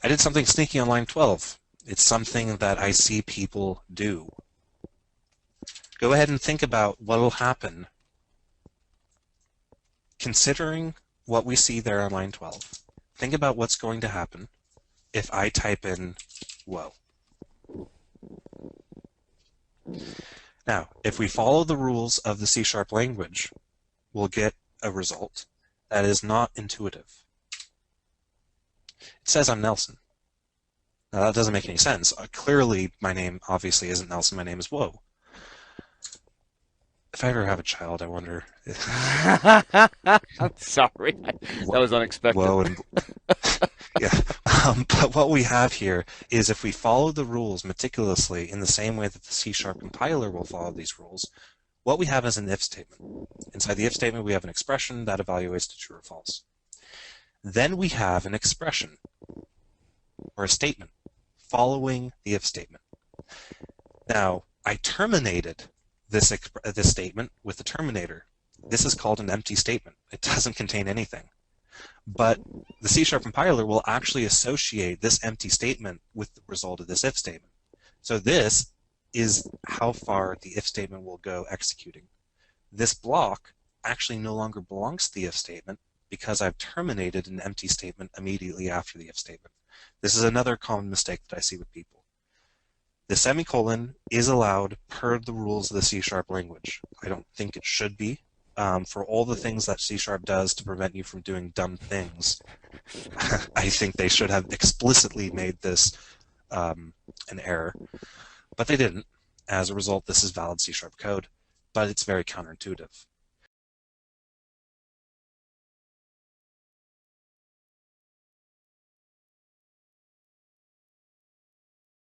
I did something sneaky on line 12. It's something that I see people do. Go ahead and think about what will happen considering what we see there on line 12. Think about what's going to happen if I type in whoa. Now, if we follow the rules of the C# language, we'll get a result that is not intuitive. It says I'm Nelson. Now, that doesn't make any sense. Clearly, my name obviously isn't Nelson. My name is Whoa. If I ever have a child, I wonder. I'm sorry. That was unexpected. Whoa, and yeah. But what we have here is if we follow the rules meticulously in the same way that the C# compiler will follow these rules, what we have is an if statement. Inside the if statement, we have an expression that evaluates to true or false. Then we have an expression, or a statement, following the if statement. Now, I terminated this statement with the terminator. This is called an empty statement. It doesn't contain anything. But the C# compiler will actually associate this empty statement with the result of this if statement. So this is how far the if statement will go executing. This block actually no longer belongs to the if statement because I've terminated an empty statement immediately after the if statement. This is another common mistake that I see with people. The semicolon is allowed per the rules of the C# language. I don't think it should be. For all the things that C# does to prevent you from doing dumb things, I think they should have explicitly made this an error. But they didn't. As a result, this is valid C# code, but it's very counterintuitive.